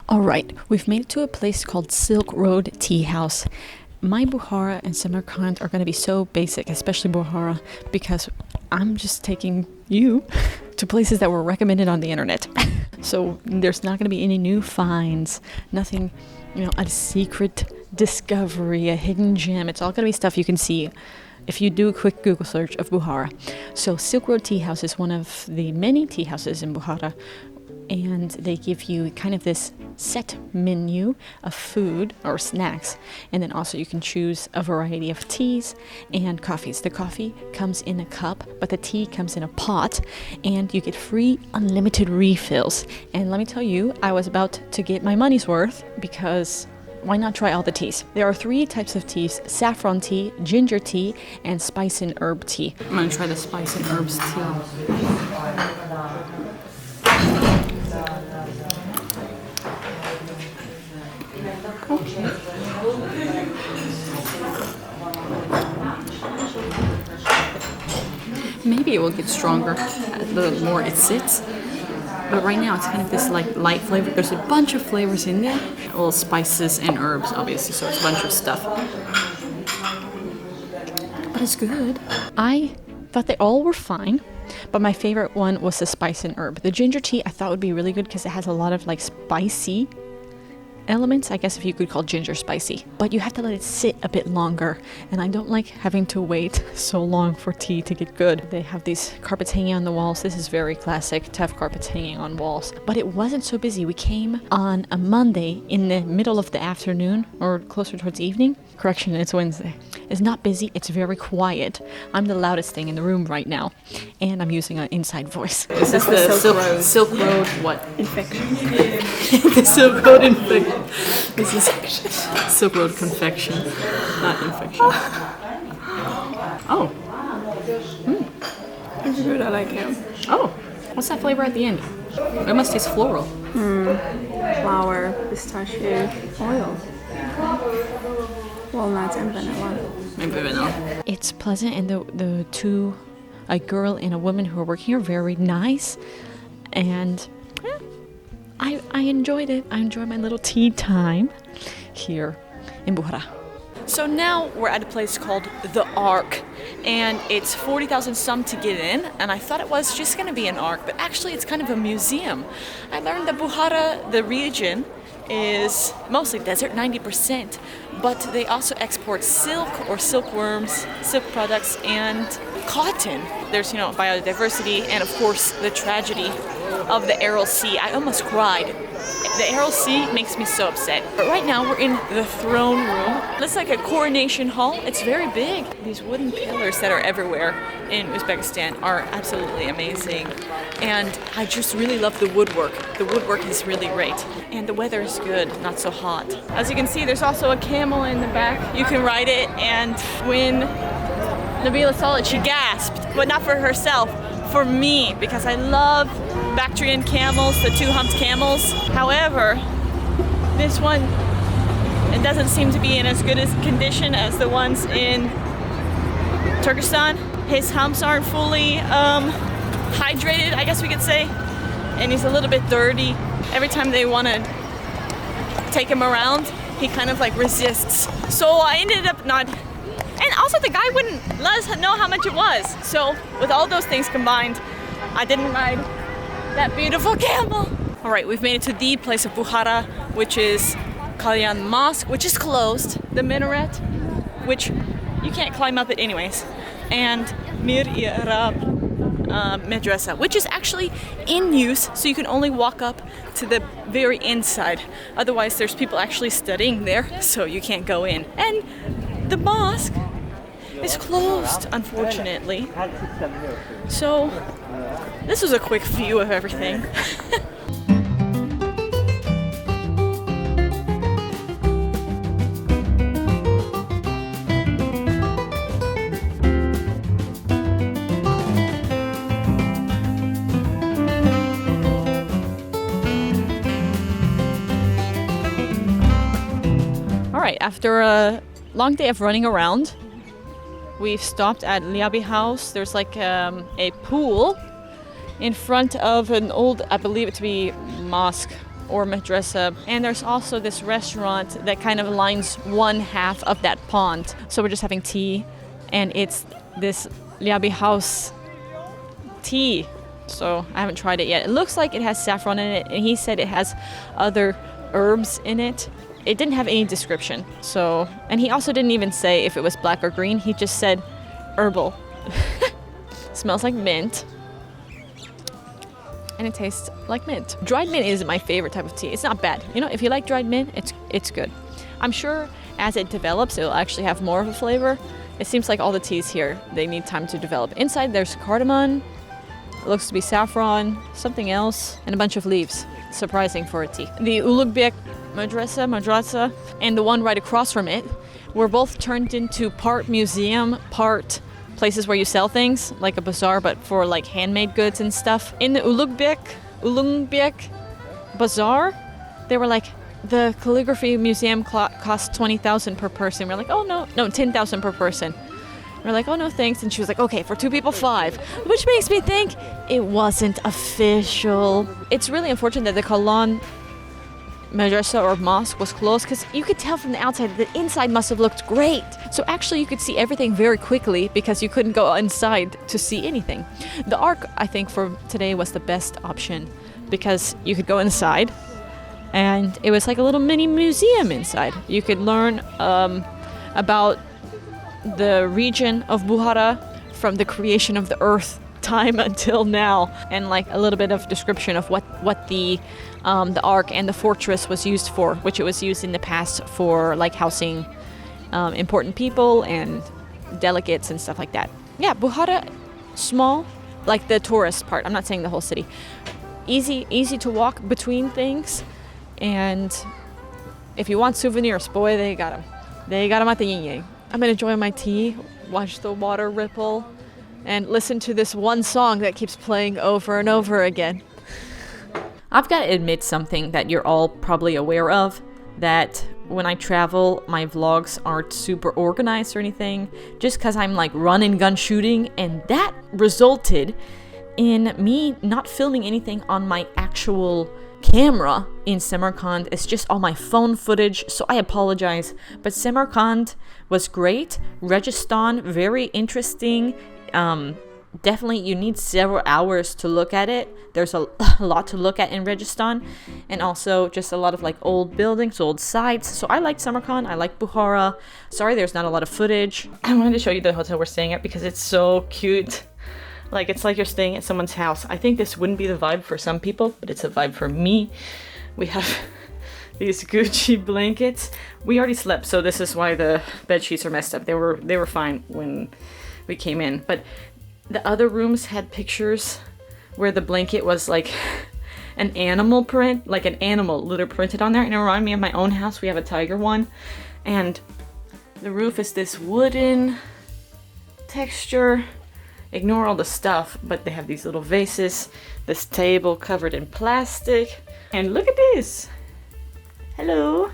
All right, we've made it to a place called Silk Road Tea House. My Bukhara and Samarkand are going to be so basic, especially Bukhara, because I'm just taking you to places that were recommended on the internet. So there's not going to be any new finds, nothing, a secret discovery, a hidden gem. It's all going to be stuff you can see if you do a quick Google search of Bukhara. So Silk Road Tea House is one of the many tea houses in Bukhara, and they give you kind of this set menu of food or snacks, and then also you can choose a variety of teas and coffees. The coffee comes in a cup, but the tea comes in a pot, and you get free unlimited refills. And let me tell you, I was about to get my money's worth, because why not try all the teas? There are 3 types of teas: saffron tea, ginger tea, and spice and herb tea. I'm gonna try the spice and herbs tea. Okay. Maybe it will get stronger the more it sits. But right now it's kind of this like light flavor. There's a bunch of flavors in there. All spices and herbs, obviously, so it's a bunch of stuff. But it's good. I thought they all were fine, but my favorite one was the spice and herb. The ginger tea I thought would be really good because it has a lot of like spicy elements, I guess, if you could call ginger spicy, but you have to let it sit a bit longer, and I don't like having to wait so long for tea to get good. They have these carpets hanging on the walls. This is very classic to have carpets hanging on walls, but it wasn't so busy. We came on a Monday in the middle of the afternoon, or closer towards evening. Correction, it's Wednesday. It's not busy, it's very quiet. I'm the loudest thing in the room right now, and I'm using an inside voice. This is the Silk Road what? Infection. The Silk Road infection. This is Silk Road confection, not infection. Oh. It's good, I like it. Oh. What's that flavor at the end? It must taste floral. Flour, pistachio, oil, walnuts, and vanilla. Maybe vanilla. It's pleasant, and the two, a girl and a woman who are working here, are very nice, and I enjoyed it. I enjoyed my little tea time here in Bukhara. So now we're at a place called The Ark, and it's 40,000 some to get in, and I thought it was just going to be an ark, but actually it's kind of a museum. I learned that Bukhara, the region, is mostly desert, 90%, but they also export silk or silkworms, silk products, and cotton. There's, biodiversity, and of course the tragedy of the Aral Sea. I almost cried. The Aral Sea makes me so upset. But right now we're in the throne room. It's like a coronation hall. It's very big. These wooden pillars that are everywhere in Uzbekistan are absolutely amazing. And I just really love the woodwork. The woodwork is really great. And the weather is good, not so hot. As you can see, there's also a camel in the back. You can ride it, and when Nabila saw it, she gasped, but not for herself, for me, because I love Bactrian camels, the 2-humped camels. However, this one, it doesn't seem to be in as good a condition as the ones in Turkestan. His humps aren't fully hydrated, I guess we could say, and he's a little bit dirty. Every time they want to take him around, he kind of like resists. So I ended up not. And also the guy wouldn't let us know how much it was. So with all those things combined, I didn't ride that beautiful camel. All right, we've made it to the place of Bukhara, which is Kalyan Mosque, which is closed. The minaret, which you can't climb up it anyways. And Mir Arab Madrasa, which is actually in use, so you can only walk up to the very inside. Otherwise, there's people actually studying there, so you can't go in. And the mosque is closed, unfortunately. So this was a quick view of everything. All right, after a long day of running around, we've stopped at Liabi House. There's like a pool in front of an old, I believe it to be mosque or madrasa. And there's also this restaurant that kind of lines one half of that pond. So we're just having tea, and it's this Liabi house tea. So I haven't tried it yet. It looks like it has saffron in it, and he said it has other herbs in it. It didn't have any description. So, and he also didn't even say if it was black or green. He just said herbal. Smells like mint. And it tastes like mint. Dried mint is my favorite type of tea. It's not bad. You know, if you like dried mint, it's good. I'm sure as it develops, it'll actually have more of a flavor. It seems like all the teas here, they need time to develop. Inside there's cardamom. It looks to be saffron, something else, and a bunch of leaves. Surprising for a tea. The Ulugbek madrasa, and the one right across from it were both turned into part museum, part places where you sell things, like a bazaar, but for like handmade goods and stuff. In the Ulugbek bazaar, they were like, the calligraphy museum cost 20,000 per person. We're like, oh no, 10,000 per person. We're like, oh no, thanks. And she was like, okay, for 2 people, 5. Which makes me think it wasn't official. It's really unfortunate that the Kalan madrasa or mosque was closed, because you could tell from the outside that the inside must have looked great. So actually you could see everything very quickly because you couldn't go inside to see anything. The Ark, I think, for today was the best option because you could go inside and it was like a little mini museum inside. You could learn about the region of Bukhara from the creation of the earth time until now, and like a little bit of description of what the Ark and the fortress was used for, which it was used in the past for like housing important people and delegates and stuff like that. Yeah, Bukhara, small, like the tourist part. I'm not saying the whole city. Easy to walk between things, and if you want souvenirs, boy, they got them. They got them at the yin yang. I'm gonna enjoy my tea, watch the water ripple, and listen to this one song that keeps playing over and over again. I've got to admit something that you're all probably aware of, that when I travel, my vlogs aren't super organized or anything, just because I'm like run and gun shooting, and that resulted in me not filming anything on my actual camera in Samarkand. It's just all my phone footage, so I apologize. But Samarkand was great. Rajasthan, very interesting. Definitely you need several hours to look at it. There's a lot to look at in Rajasthan, and also just a lot of like old buildings, old sites. So I like Samarkand, I like Bukhara. Sorry there's not a lot of footage. I wanted to show you the hotel we're staying at because it's so cute. Like, it's like you're staying at someone's house. I think this wouldn't be the vibe for some people, but it's a vibe for me. We have these Gucci blankets. We already slept, so this is why the bed sheets are messed up. They were fine when we came in, but the other rooms had pictures where the blanket was like an animal print, like an animal literally printed on there, and it reminded me of my own house. We have a tiger one, and the roof is this wooden texture. Ignore all the stuff, but they have these little vases, this table covered in plastic, and look at this. Hello.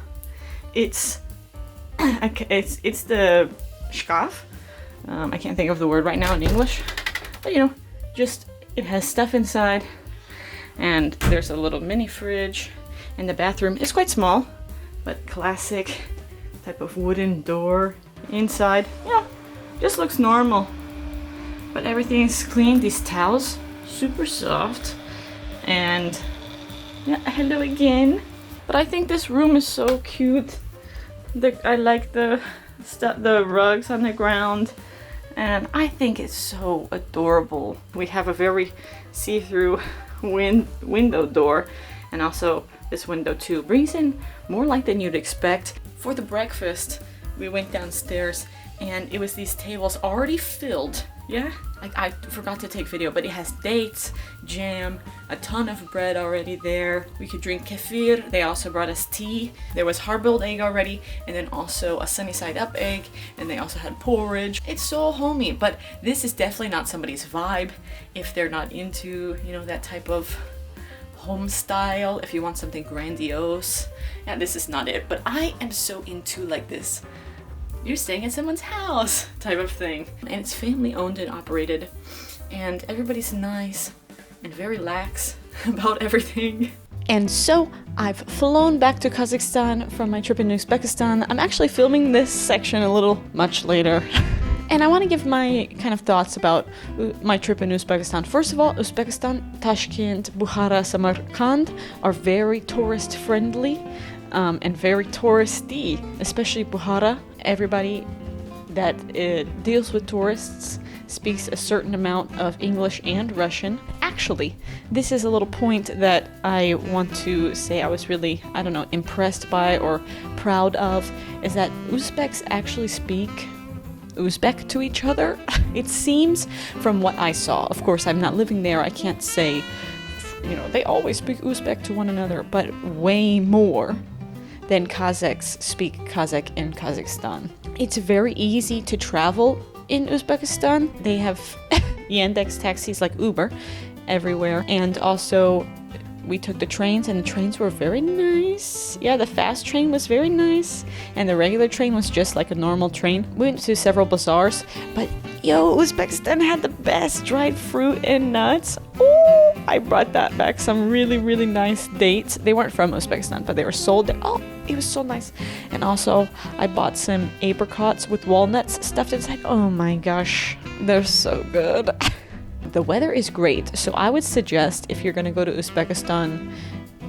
It's the shkaf. I can't think of the word right now in English, but you know, just it has stuff inside, and there's a little mini fridge, and the bathroom is quite small, but classic type of wooden door inside. Yeah, just looks normal. But everything is clean. These towels, super soft. And yeah, hello again. But I think this room is so cute. I like the rugs on the ground. And I think it's so adorable. We have a very see-through window door. And also this window too. Brings in more light than you'd expect. For the breakfast, we went downstairs and it was these tables already filled. Yeah, I forgot to take video, but it has dates, jam, a ton of bread already there. We could drink kefir. They also brought us tea. There was hard-boiled egg already, and then also a sunny side up egg, and they also had porridge. It's so homey, but this is definitely not somebody's vibe if they're not into, you know, that type of home style. If you want something grandiose, yeah, this is not it. But I am so into like this, you're staying at someone's house type of thing. And it's family owned and operated, and everybody's nice and very lax about everything. And so I've flown back to Kazakhstan from my trip in Uzbekistan. I'm actually filming this section a little much later. And I want to give my kind of thoughts about my trip in Uzbekistan. First of all, Uzbekistan, Tashkent, Bukhara, Samarkand are very tourist friendly and very touristy, especially Bukhara. Everybody that deals with tourists speaks a certain amount of English and Russian. Actually, this is a little point that I want to say I was really, I don't know, impressed by or proud of, is that Uzbeks actually speak Uzbek to each other. It seems from what I saw. Of course, I'm not living there. I can't say, they always speak Uzbek to one another, but way more than Kazakhs speak Kazakh in Kazakhstan. It's very easy to travel in Uzbekistan. They have Yandex taxis like Uber everywhere, and also we took the trains, and the trains were very nice. Yeah, the fast train was very nice, and the regular train was just like a normal train. We went to several bazaars, but Uzbekistan had the best dried fruit and nuts. Oh, I brought that back. Some really, really nice dates. They weren't from Uzbekistan, but they were sold there. Oh, it was so nice. And also, I bought some apricots with walnuts stuffed inside. Oh my gosh, they're so good. The weather is great, so I would suggest if you're going to go to Uzbekistan,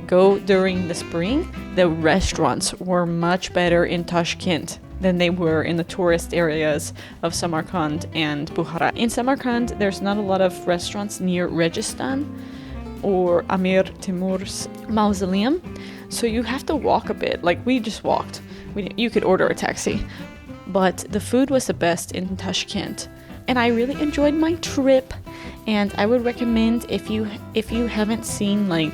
go during the spring. The restaurants were much better in Tashkent than they were in the tourist areas of Samarkand and Bukhara. In Samarkand, there's not a lot of restaurants near Registan or Amir Timur's mausoleum, so you have to walk a bit. Like, we just walked. You could order a taxi, but the food was the best in Tashkent. And I really enjoyed my trip, and I would recommend if you haven't seen like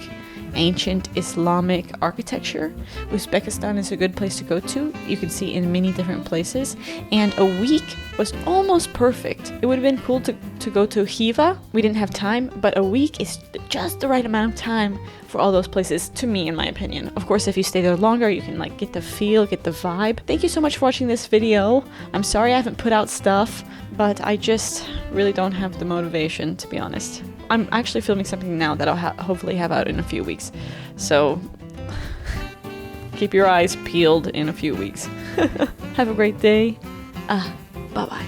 ancient Islamic architecture, Uzbekistan is a good place to go to. You can see in many different places, and a week was almost perfect. It would have been cool to go to Khiva. We didn't have time, but a week is just the right amount of time for all those places, to me, in my opinion. Of course, if you stay there longer, you can like get the feel, get the vibe. Thank you so much for watching this video. I'm sorry I haven't put out stuff, but I just really don't have the motivation, to be honest. I'm actually filming something now that I'll hopefully have out in a few weeks. So keep your eyes peeled in a few weeks. Have a great day. Bye-bye.